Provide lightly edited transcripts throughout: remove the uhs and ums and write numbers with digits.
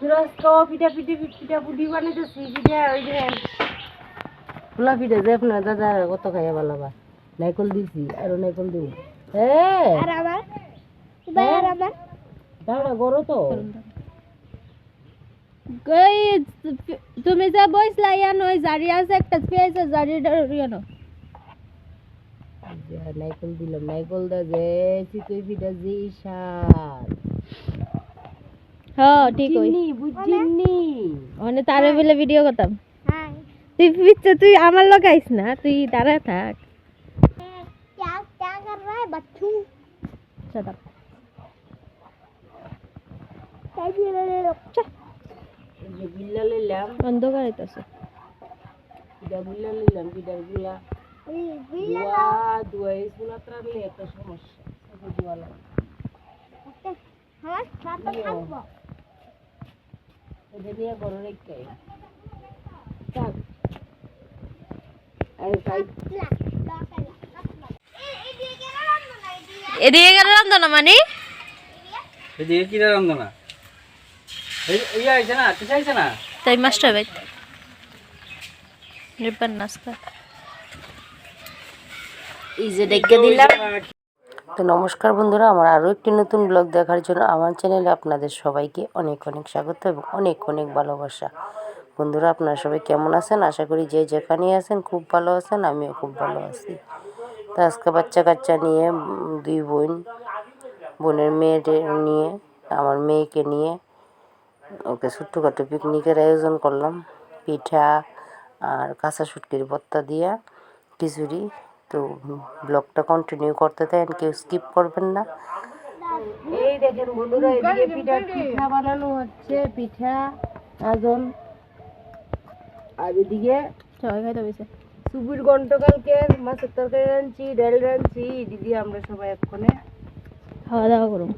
বন্ধুরা তো পিঠা পুটি বানাইতেছি পিঠা ওই যে খোলা পিঠা যে আপনার দাদা কত খাইয়া ভালো বা নাইকল দিছি আর নাইকল দিব আর আমার দাঁড়া গরো তো তুমি যে বইসলা ইয়ান ওই জারি আছে একটা পেয়েছে জারিটা ইয়ানো নাইকল দিলাম নাইকল দা যে চিতই পিঠা যে স্বাদ হ্যাঁ ঠিক হই বুঝিনি মানে তারে বলে ভিডিও করতাম হ্যাঁ তুই আমার লগে আইছ না তুই দাঁড়া থাক क्या क्या कर रहा है बच्चू शट अप তাই দিয়ে রে এই বিল্লা লইলাম অন্ধকার হইতাছে এটা বিল্লা লইলাম বিড়াগুলা এই বিল্লা দুয়াই সুনাত্রালে এত সমস্যা সব দুয়ালা ওকে হ্যাঁ সাথে থাকবো এটা নিয়ে বড় রেখে থাক এই সাইড এদিকে গেল রান্দনা মানে এদিকে কি রান্দনা এই আইছে না তুই আইছে না তাই মাস্টার ভাই রিপন নাস্তা এই যে ডেকে দিলাম তো নমস্কার বন্ধুরা আমার আরো একটি নতুন ব্লগ দেখার জন্য আমার চ্যানেলে আপনাদের সবাইকে অনেক অনেক স্বাগত এবং অনেক অনেক ভালোবাসা বন্ধুরা আপনারা সবাই কেমন আছেন আশা করি যে যেখানে আছেন খুব ভালো আছেন আমিও খুব ভালো আছি তো আজকে বাচ্চা কাচ্চা নিয়ে দুই বোনের মেয়েদের নিয়ে আমার মেয়েকে নিয়ে ওকে ছোট্টখাটো পিকনিকের আয়োজন করলাম পিঠা আর কাঁচা শুটকির ভর্তা দিয়া খিচুড়ি তো ব্লগটা কন্টিনিউ করতে থাকেন কেউ স্কিপ করবেন না এই দেখেন বন্ধুরা এদিকে পিঠা বানানো হচ্ছে পিঠা আজন আর এদিকে সবাই খাইতে বসে সুবির গন্টকালকে মাছের তরকারি রাঁধছি ডাল রাঁধছি দিদি আমরা সবাই এক্ষণে খাওয়া দাওয়া করুন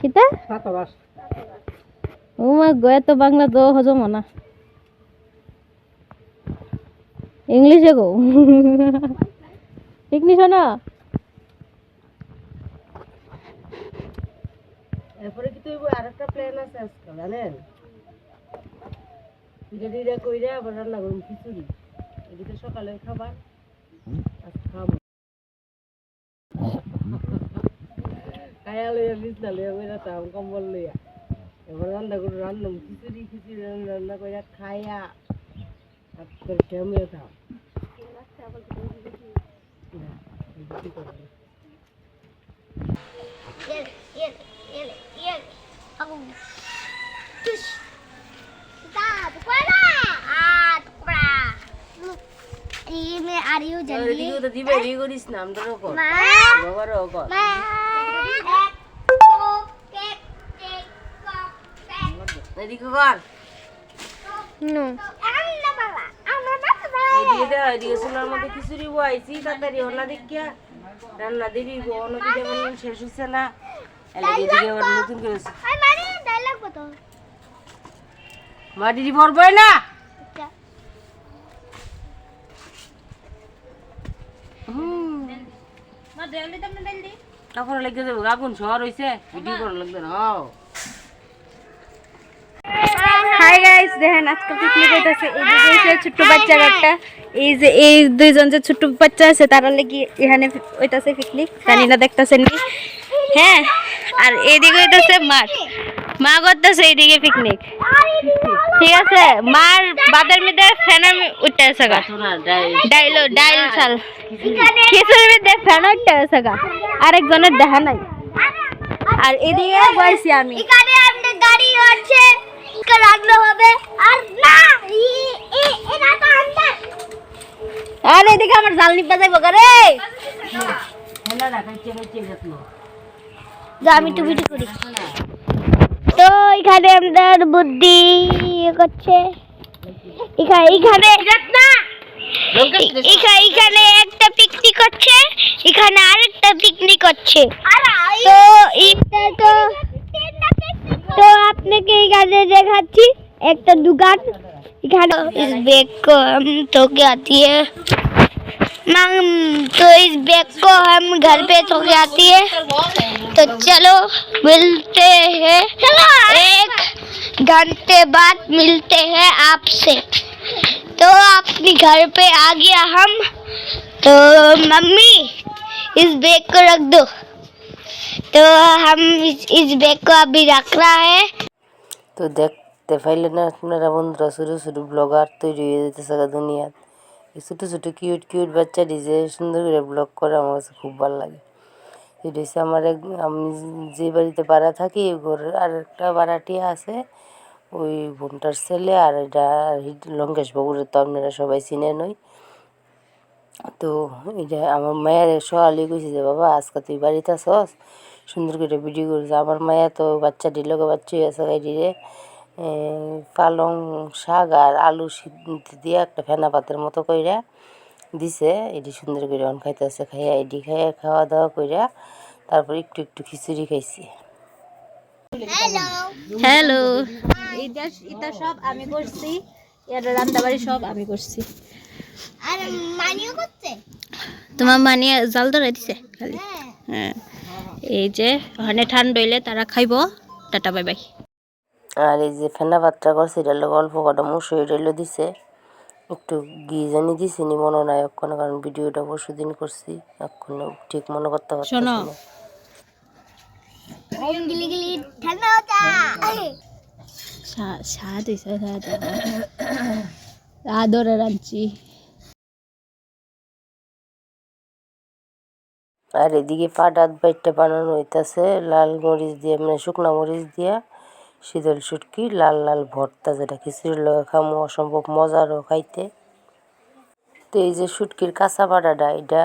কিতা ও মা গয়া তো বাংলা তো হজম না ইংলিশে গো ঠিক নিছ না এরপরে কি তুই আরেকটা প্ল্যান আছে আজকে জানেন পিঠা কইরা আবার রান্না করুন খিচুড়ি এদিকে সকালে খাবার খাবো কায়া লইয়া বিছনা লইয়া কইরা তাম কম্বল লইয়া এবার রান্না করে রান্না খিচুড়ি রান্না কইরা খায়া আর করে কেমন থাম আরিও জলদি তো দিবে রি করিস না আমরা রকম বাবার রকম এদিকে কর নো এদিকে সোনার মধ্যে খিচুড়ি বয়াইছি তাড়াতাড়ি হলা দেখিয়া রান্না দেরি অন্য পিঠা বানানো শেষ হচ্ছে না এদিকে আবার নতুন করে মাটি ভরবই না কাপড় লেগে যাবো আগুন শহর হয়েছে ভিডিও করা লাগবে না হাই গাইস দেখেন আজকে পিকনিক হইতাছে এইদিকে আছে ছোট বাচ্চা একটা এই যে এই দুইজন যে ছোট বাচ্চা আছে তারা লাগি এখানে হইতাছে পিকনিক জানি না দেখতাছেন কি হ্যাঁ আর এইদিকে হইতাছে মা করতেছে এইদিকে পিকনিক ঠিক আছে মার বাদের মধ্যে ফ্যানের উঠতে আছে গা ডাইল চাল খিচুড়ির মধ্যে ফ্যান উঠতে আছে গা আরেকজনের দেখা নাই আর এদিকে বসছি আমি এখানে আমাদের গাড়ি আছে লাগলো হবে আর না এটা তো আন্দার আর এদিকে আমার জাল নিপা যাইবো করে হেলা রাখাইতে হচ্ছে যত্ন যা আমি টুপি করি তো এখানে আমাদের বুদ্ধি করছে এখানে এখানে একটা পিকনিক হচ্ছে এখানে আরেকটা পিকনিক হচ্ছে তো এটা তো আপনাকে এখানে দেখাচ্ছি একটা দোকান এখানে इस बैग को हम धो के आती है तो इस बैग को हम घर पे धो के आती है तो चलो मिलते हैं एक घंटे बाद मिलते हैं आपसे। तो अपने घर पे आ गया हम। तो मम्मी इस बैग को रख दो। तो हम इस बैग को अभी रख रहा है। তো দেখতে পাইলে না আপনারা বন্ধুরা, ছোটো ছোটো ব্লগার তৈরি হয়ে যেতেছে দুনিয়াত। এই ছোটো ছোটো কিউট কিউট বাচ্চাটি যে সুন্দর করে ব্লগ করে আমার কাছে খুব ভালো লাগে। এটা হচ্ছে আমার আমি যে বাড়িতে ভাড়া থাকি ওই ঘরের আরেকটা ভাড়াটিয়া আছে, ওই বোনটার ছেলে। আর এটা লঙ্কেশ বাবুর তো আপনারা সবাই চিনেন। ওই তো এটা আমার মায়ের সকালে কইছে যে বাবা আজকে তুই বাড়িতে আসস, সুন্দর করে ভিডিও করিস। আমার মায়া তো বাচ্চাটির লোকে বাচ্চা হয়েছে গাড়িরে পালং শাক আর আলু সিদ্ধ দিয়ে একটা ফেনা পাতের মতো কইরা দিছে। এটি সুন্দর করে অন খাইতেছে, খাইয়া এটি খাইয়া খাওয়া দাওয়া কইরা তারপর একটু একটু খিচুড়ি খাইছি। হ্যালো, এটা সব আমি করছি, এর রান্নাবাড়ি সব আমি করছি। আর মানিও করতে তোমার মানিয়ে জাল ধরে দিছে খালি। হ্যাঁ, এই যে ওখানে ঠান্ডা হইলে তারা খাইবো। Tata, bye bye. আর এই যে ফেনা পাতটা করছে এটার লোক অল্প কটা মুসুরি ডাইলও দিছে, একটু ঘি জানি দিছি নি মনে নাই এক্ষণ, কারণ ভিডিওটা পরশু দিন করছি, এখন ঠিক মনে করতে পারতেছি শোনো, না। গিলি গিলি ঠান্ডা হতা স্বাদ হয়েছে, আদরে রাঁধছি। আর এদিকে পাটাত বাইটটা বানানো হইতাছে লাল মরিচ দিয়ে, মানে শুকনা মরিচ দিয়া শীতল শুটকি লাল লাল ভর্তা, যেটা খিচুড়ির লগে খামো অসম্ভব মজারও খাইতে। তো এই যে শুটকির কাঁচা বাটাটা, এটা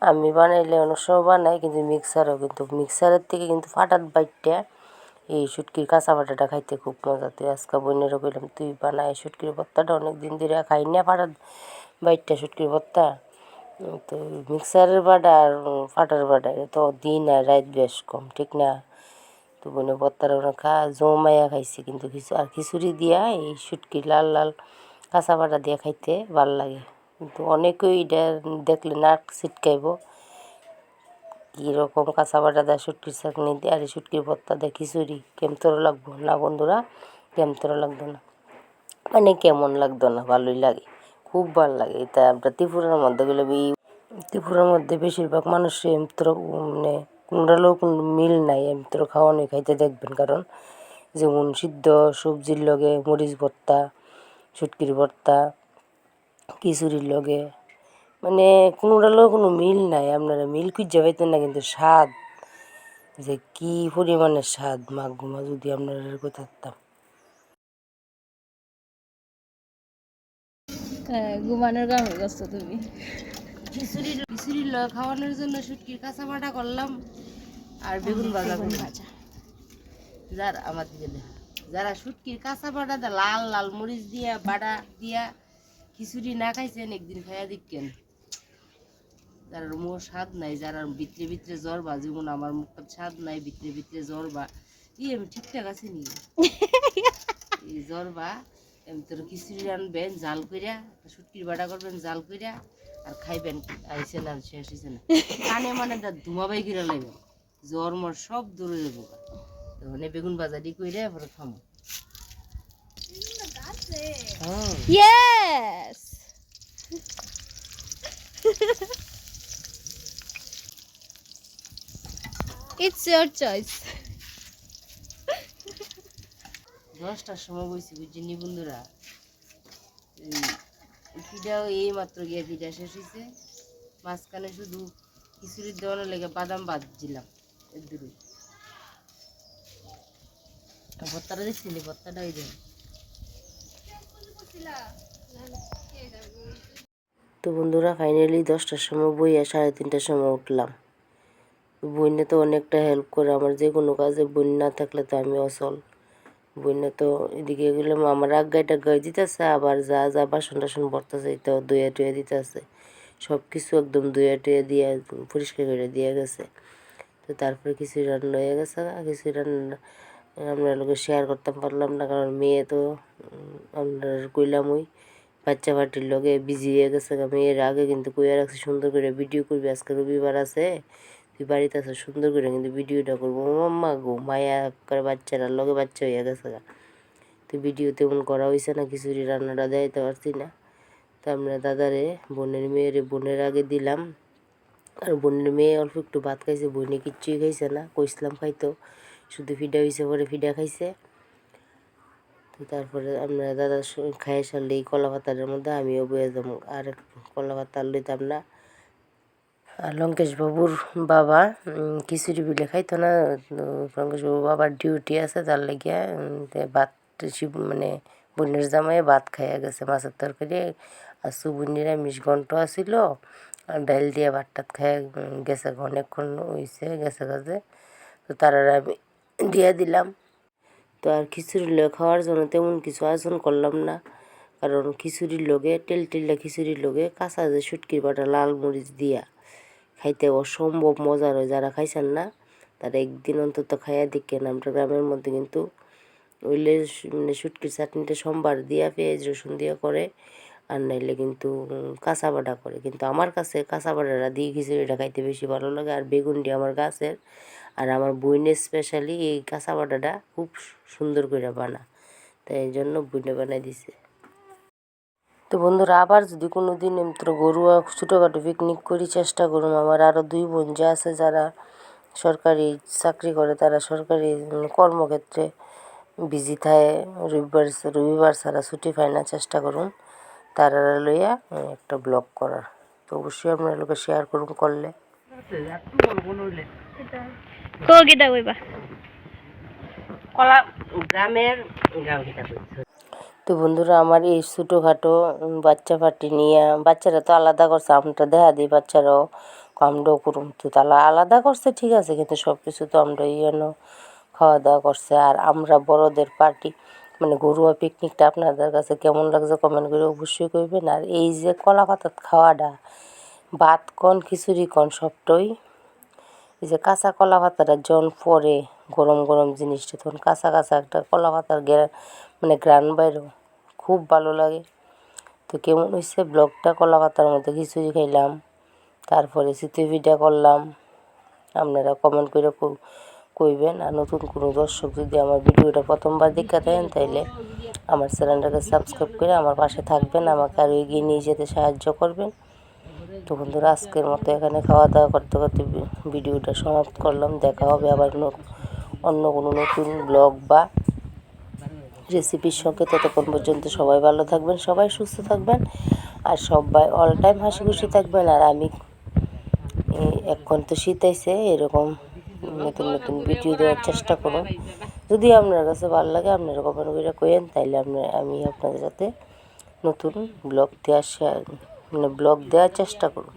আমি বানাইলে অনেক সময় বানাই, কিন্তু মিক্সারও, কিন্তু মিক্সারের থেকে কিন্তু ফাটাত বাইটটা এই শুটকির কাঁচা বাটাটা খাইতে খুব মজা। তুই আজকে বোনেরও কইলাম তুই বানাই শুটকির ভর্তাটা, অনেক দিন ধরে খাই না ফাটাত বাইটটা শুটকির ভর্তা। তো মিক্সারের বাটা আর ফাটার বাটা এটা তো দিন আর রাত বেশ কম, ঠিক না? তো বোনে ভর্তার জমাইয়া খাইছি, কিন্তু আর খিচুড়ি দিয়া এই শুটকি লাল লাল কাঁচা বাটা দিয়ে খাইতে ভাল লাগে। কিন্তু অনেকেই এটা দেখলে নাক ছিটকাইব, কীরকম কাঁচা বাটা দেয় শুটকির চাটনি দিয়ে আর এই শুটকির ভর্তা দেয় খিচুড়ি, কেমতরও লাগবো না বন্ধুরা? কেমতরও লাগতো না, মানে কেমন লাগতো না, ভালোই লাগে, খুব ভালো লাগে। এটা আমরা ত্রিপুরার মধ্যে গেলে ত্রিপুরার মধ্যে বেশিরভাগ মানুষ এমতর, মানে কোনটালেও কোনো মিল নাই, এমতর খাওয়ানো খাইতে দেখবেন। কারণ যেমন সিদ্ধ সবজির লগে মরিচ ভর্তা, শুটকির ভর্তা, খিচুড়ির লগে, মানে কোনোটালেও কোনো মিল নাই। আপনারা মিল খুঁজে পাইতেন না, কিন্তু স্বাদ যে কি পরিমাণের স্বাদ মাগুমা যদি আপনারা কোথাতাম। ঘুমানোর গান হয়ে গেছো তুমি। খিচুড়ির লগে খাওয়ানোর জন্য শুটকির কাঁচা বাটা করলাম আর বেগুন ভাজা করলাম। যারা আমার দিকে দেখা, যারা শুটকির কাঁচা বাটা দা লাল লাল মরিচ দিয়া বাটা দিয়া খিচুড়ি না খাইছেন একদিন খাইয়া দেখেন, যারা মোর স্বাদ নাই, যারা ভিতরে ভিতরে জ্বর বা, যেমন আমার মুখটা স্বাদ নাই, ভিতরে ভিতরে জ্বর বা, আমি ঠিকঠাক আছে নি এই জ্বর বা, এমনি তোর খিচুড়ি রানবেন জাল কইরা, শুটকির বাটা করবেন জাল কইরা আর খাইবেন। আইসে না শেষ হয়েছে না, কানে মানে ধুমাবাই কিরা লাগবে, জ্বর মর সব দূরে যাবো। তখন বেগুন ভাজাটি কইরা পরে খামো। Yes. It's your choice. 10টার সময় বইছি বুঝিনি বন্ধুরা, পিঠাও এই মাত্র গিয়ে পিঠা শেষ হয়েছে, মাঝখানে শুধু খিচুড়ির দেওয়ানোর লেগে বাদাম বাজছিলাম এর দূরে। ভর্তাটা দেখছিলি, ভর্তাটা ওই দেন। তো বন্ধুরা ফাইনালি 10টার সময় বইয়া 3:30টার সময় উঠলাম। বন্যা তো অনেকটা হেল্প করে আমার, যে কোনো কাজে বন্যা না থাকলে তো আমি অচল। বন্যা তো এদিকে গেলাম আমার আগাই টাগাই দিতেছে, আবার যা যা বাসন টাসন ভরতেছে এটাও ধুয়ে টুয়ে দিতেছে, সব কিছু একদম ধুয়ে টুয়ে দিয়ে পরিষ্কার করে দিয়ে গেছে। তো তারপরে কিছু রান্না হয়ে গেছে, কিছু রান্না আমরা লোকে শেয়ার করতে পারলাম না, কারণ মেয়ে তো আমরা কইলাম ওই বাচ্চা পার্টির লগে বিজি হয়ে গেছে। মেয়ের আগে কিন্তু কইয়া রাখছি সুন্দর করে ভিডিও করবি, আজকে রবিবার আছে তুই বাড়িতে আছে সুন্দর করে কিন্তু ভিডিওটা করবো। মাম্মা গো মায়া করে বাচ্চারা লগে বাচ্চা হইয়া গেছে। তো ভিডিও তেমন করা হয়েছে না, খিচুড়ি রান্নাটা দেখাইতে পারছি না। তো আমরা দাদারে বোনের আগে দিলাম, আর বোনের মেয়ে অল্প একটু ভাত খাইছে, বোনে কিচ্ছুই খাইছে না, কইসলাম খাইতো, শুধু ফিডা হয়েছে, পরে ফিডা খাইছে। তো তারপরে আমরা দাদা খাইয়ে সারলে এই কলা পাতার মধ্যে আমিও বয়ে যাবো, আর কলা পাতা লইতাম না। আর লঙ্কেশ বাবুর বাবা খিচুড়ি বিলে খাইতো না, লঙ্কেশ বাবুর বাবার ডিউটি আছে, তার লাগিয়া ভাত মানে বোনের জামাই ভাত খাইয়া গেছে মাছের তরকারি, আর সুবুনির নিরামিষ আসিল, আর ডাইল দিয়ে ভাত টাত খাইয়া গেছে, অনেকক্ষণ হয়েছে গেছে কাজে। তো তারা আমি দিয়ে দিলাম। তো আর খিচুড়ির লোক খাওয়ার জন্য তেমন কিছু আয়োজন করলাম না, কারণ খিচুড়ির লোকে টেলটেলা খিচুড়ির লোকে কাঁচা যে শুটকির বাটা লাল মরিচ দিয়া খাইতে অসম্ভব মজার হয়। যারা খাইছেন না তারা একদিন অন্তত খাইয়া দেখেন। আমরা গ্রামের মধ্যে কিন্তু ওইলে মানে শুটকির চাটনিটা সোমবার দিয়া পেঁয়াজ রসুন দিয়া করে, আর নাইলে কিন্তু কাঁচা বাটা করে। কিন্তু আমার কাছে কাঁচা বাটাটা দিয়ে খিচুড়িটা খাইতে বেশি ভালো লাগে। আর বেগুনটি আমার গাছের, আর আমার বইনের স্পেশালি এই কাঁচা বাটাটা খুব সুন্দর করে বানা, তাই এই জন্য বইনে বানাই দিছে। তো বন্ধুরা, আবার যদি কোনো দিন গরুয়া ছোটোখাটো পিকনিক করি, চেষ্টা করুন। আমার আরও 2 বোন যে আছে যারা সরকারি চাকরি করে, তারা সরকারি কর্মক্ষেত্রে বিজি থাকে, রবিবার ছাড়া ছুটি পায় না, চেষ্টা করুন তারা লইয়া একটা ব্লগ করার। তো অবশ্যই আপনার লোকে শেয়ার করুন করলে। কিতা কইবা? কলা গ্রামের তো বন্ধুরা, আমার এই ছোটোখাটো বাচ্চা পার্টি নিয়ে, বাচ্চারা তো আলাদা করছে, আমরা দেখা দিই বাচ্চারাও আমরাও করুন। তো তারা আলাদা করছে ঠিক আছে, কিন্তু সব কিছু তো আমরা খাওয়া দাওয়া করছে। আর আমরা বড়দের পার্টি মানে ঘরোয়া পিকনিকটা আপনাদের কাছে কেমন লাগছে কমেন্ট করে অবশ্যই করবেন। আর এই যে কলা পাতাত খাওয়াটা, ভাত কন খিচুড়ি কন সবটাই, এই যে কাঁচা কলা পাতাটা যখন পরে গরম গরম জিনিসটা, তখন কাঁচা কাঁচা একটা কলা পাতার মানে গ্রান বাইরেও খুব ভালো লাগে। তো কেমন হয়েছে ব্লগটা? কলা পাতার মধ্যে খিচুড়ি খাইলাম, তারপরে চিতই পিঠা করলাম। আপনারা কমেন্ট করে কইবেন। আর নতুন কোনো দর্শক যদি আমার ভিডিওটা প্রথমবার দেখে থাকেন, তাইলে আমার চ্যানেলটাকে সাবস্ক্রাইব করে আমার পাশে থাকবেন, আমাকে আরও এগিয়ে নিয়ে যেতে সাহায্য করবেন। তো বন্ধুরা, আজকের মতো এখানে খাওয়া দাওয়া করতে করতে ভিডিওটা সমাপ্ত করলাম। দেখা হবে আবার অন্য কোনো নতুন ব্লগ বা রেসিপির সঙ্গে। ততক্ষণ পর্যন্ত সবাই ভালো থাকবেন, সবাই সুস্থ থাকবেন, আর সবাই অল টাইম হাসি খুশি থাকবেন। আর আমি এখন তো শীত আইছে, এরকম নতুন নতুন ভিডিও দেওয়ার চেষ্টা করুন। যদি আপনার কাছে ভালো লাগে আপনারা কমেন্ট করে কইেন, তাইলে আমি আপনাদের সাথে নতুন ব্লগ দেওয়ার চেষ্টা করুন।